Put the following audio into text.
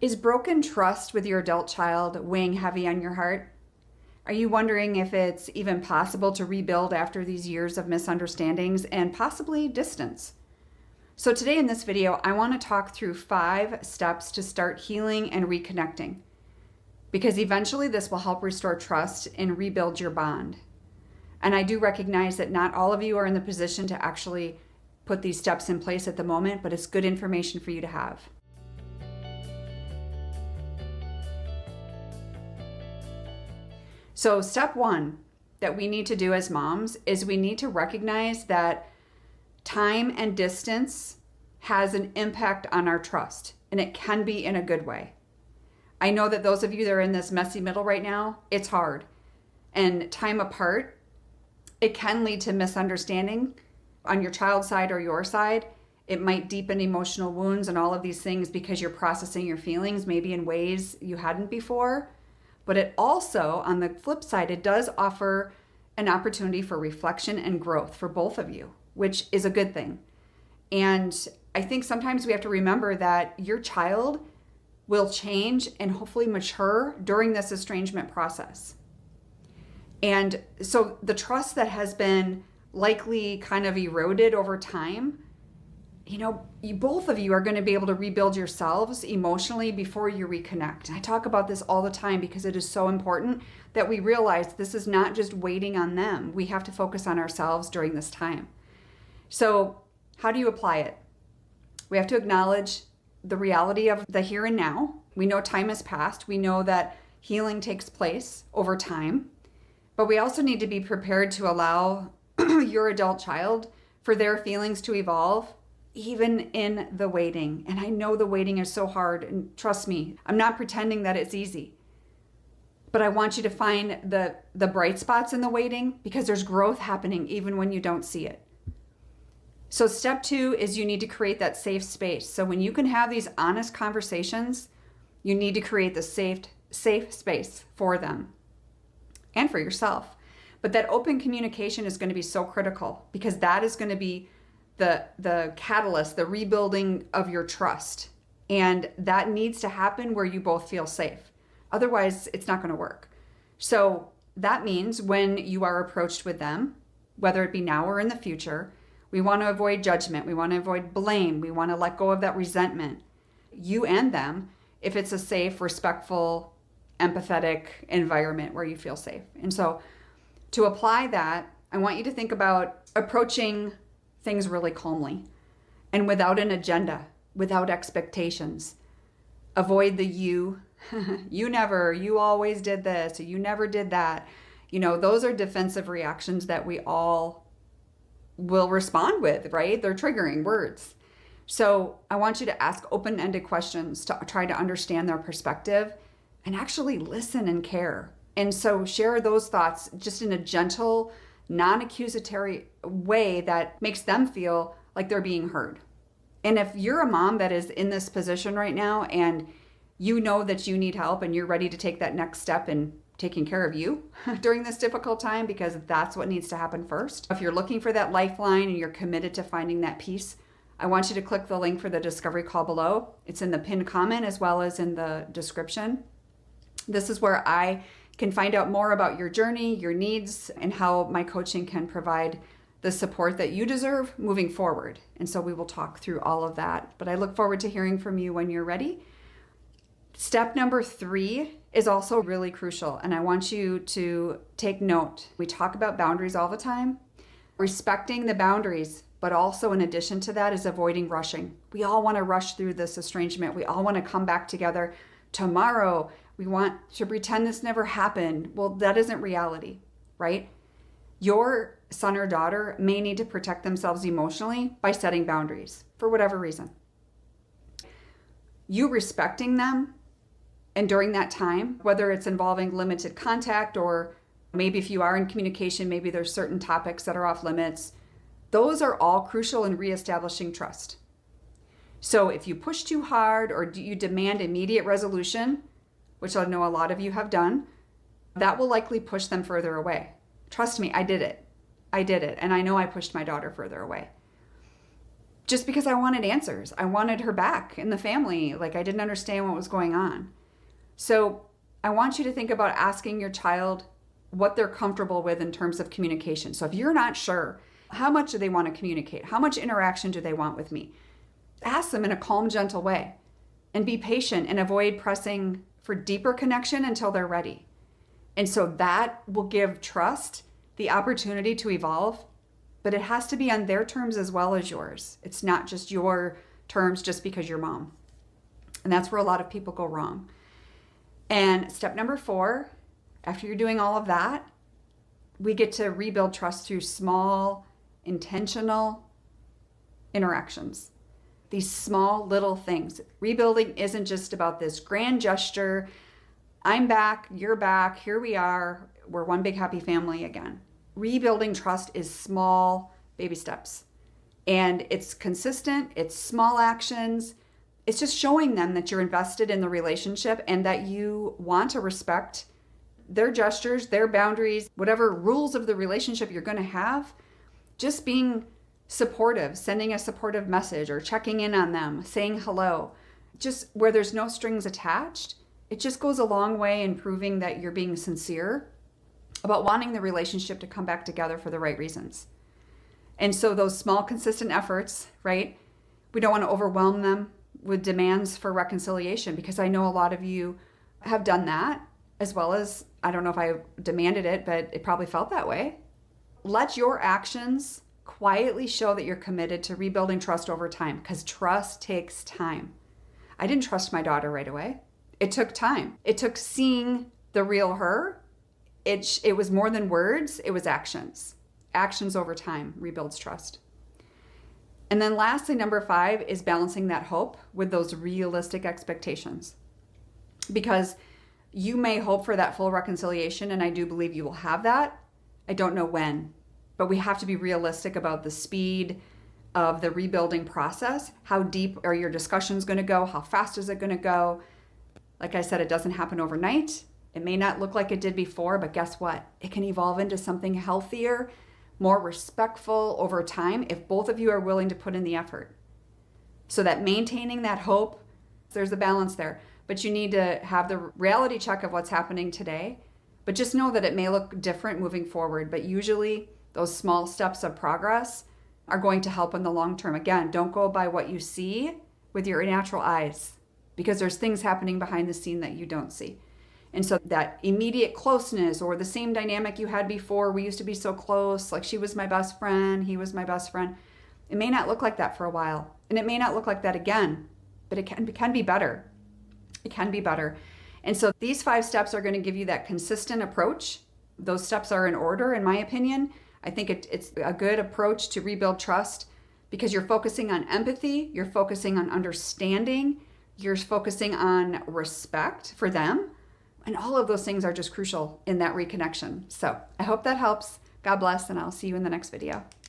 Is broken trust with your adult child weighing heavy on your heart? Are you wondering if it's even possible to rebuild after these years of misunderstandings and possibly distance? So today in this video, I want to talk through 5 steps to start healing and reconnecting, because eventually this will help restore trust and rebuild your bond. And I do recognize that not all of you are in the position to actually put these steps in place at the moment, but it's good information for you to have. So step 1 that we need to do as moms is we need to recognize that time and distance has an impact on our trust, and it can be in a good way. I know that those of you that are in this messy middle right now, it's hard. And time apart, it can lead to misunderstanding on your child's side or your side. It might deepen emotional wounds and all of these things because you're processing your feelings maybe in ways you hadn't before. But it also, on the flip side, it does offer an opportunity for reflection and growth for both of you, which is a good thing. And I think sometimes we have to remember that your child will change and hopefully mature during this estrangement process. And so the trust that has been likely kind of eroded over time, both of you are going to be able to rebuild yourselves emotionally before you reconnect. And I talk about this all the time because it is so important that we realize this is not just waiting on them. We have to focus on ourselves during this time. So how do you apply it? We have to acknowledge the reality of the here and now. We know time has passed. We know that healing takes place over time. But we also need to be prepared to allow your adult child for their feelings to evolve, even in the waiting. And I know the waiting is so hard, and trust me, I'm not pretending that it's easy. But I want you to find the bright spots in the waiting, because there's growth happening even when you don't see it. So step 2 is you need to create that safe space. So when you can have these honest conversations, you need to create the safe space for them and for yourself. But that open communication is going to be so critical, because that is going to be the catalyst, the rebuilding of your trust. And that needs to happen where you both feel safe. Otherwise, it's not going to work. So that means when you are approached with them, whether it be now or in the future, we want to avoid judgment. We want to avoid blame. We want to let go of that resentment, you and them, if it's a safe, respectful, empathetic environment where you feel safe. And so to apply that, I want you to think about approaching things really calmly and without an agenda, without expectations. Avoid the you never, you always did this, or you never did that. Those are defensive reactions that we all will respond with, right? They're triggering words. So I want you to ask open-ended questions to try to understand their perspective and actually listen and care. And so share those thoughts just in a gentle, non-accusatory way that makes them feel like they're being heard. And if you're a mom that is in this position right now and you know that you need help and you're ready to take that next step in taking care of you during this difficult time, because that's what needs to happen first. If you're looking for that lifeline and you're committed to finding that peace, I want you to click the link for the discovery call below. It's in the pinned comment as well as in the description. This is where I can find out more about your journey, your needs, and how my coaching can provide the support that you deserve moving forward. And so we will talk through all of that. But I look forward to hearing from you when you're ready. Step number 3 is also really crucial, and I want you to take note. We talk about boundaries all the time. Respecting the boundaries, but also in addition to that is avoiding rushing. We all want to rush through this estrangement. We all want to come back together tomorrow. We want to pretend this never happened. Well, that isn't reality, right? Your son or daughter may need to protect themselves emotionally by setting boundaries for whatever reason. You respecting them, and during that time, whether it's involving limited contact or maybe if you are in communication, maybe there's certain topics that are off limits, those are all crucial in reestablishing trust. So if you push too hard or you demand immediate resolution, which I know a lot of you have done, that will likely push them further away. Trust me, I did it. And I know I pushed my daughter further away. just because I wanted answers. I wanted her back in the family. Like I didn't understand what was going on. So I want you to think about asking your child what they're comfortable with in terms of communication. So if you're not sure, how much do they want to communicate? How much interaction do they want with me? Ask them in a calm, gentle way and be patient and avoid pressing for deeper connection until they're ready. And so that will give trust the opportunity to evolve, but it has to be on their terms as well as yours. It's not just your terms just because you're mom. And that's where a lot of people go wrong. And step number 4, after you're doing all of that, we get to rebuild trust through small, intentional interactions. These small little things. Rebuilding isn't just about this grand gesture. I'm back, you're back, here we are. We're one big happy family again. Rebuilding trust is small baby steps. And it's consistent, it's small actions. It's just showing them that you're invested in the relationship and that you want to respect their gestures, their boundaries, whatever rules of the relationship you're going to have. Just being supportive, sending a supportive message or checking in on them, saying hello, just where there's no strings attached. It just goes a long way in proving that you're being sincere about wanting the relationship to come back together for the right reasons. And so those small, consistent efforts, right? We don't want to overwhelm them with demands for reconciliation, because I know a lot of you have done that, as well as, I don't know if I demanded it, but it probably felt that way. Let your actions quietly show that you're committed to rebuilding trust over time, because trust takes time. I didn't trust my daughter right away. It took time. It took seeing the real her. It was more than words, it was actions. Actions over time rebuilds trust. And then lastly, number 5 is balancing that hope with those realistic expectations. Because you may hope for that full reconciliation, and I do believe you will have that. I don't know when, but we have to be realistic about the speed of the rebuilding process. How deep are your discussions going to go? How fast is it going to go? Like I said, it doesn't happen overnight. It may not look like it did before, but guess what? It can evolve into something healthier, more respectful over time if both of you are willing to put in the effort. So that maintaining that hope, there's a balance there. But you need to have the reality check of what's happening today. But just know that it may look different moving forward. But usually those small steps of progress are going to help in the long term. Again, don't go by what you see with your natural eyes, because there's things happening behind the scene that you don't see. And so that immediate closeness, or the same dynamic you had before, we used to be so close, like she was my best friend, he was my best friend. It may not look like that for a while, and it may not look like that again, but it can be better. It can be better. And so these 5 steps are going to give you that consistent approach. Those steps are in order, in my opinion. I think it's a good approach to rebuild trust, because you're focusing on empathy, you're focusing on understanding, you're focusing on respect for them. And all of those things are just crucial in that reconnection. So I hope that helps. God bless, and I'll see you in the next video.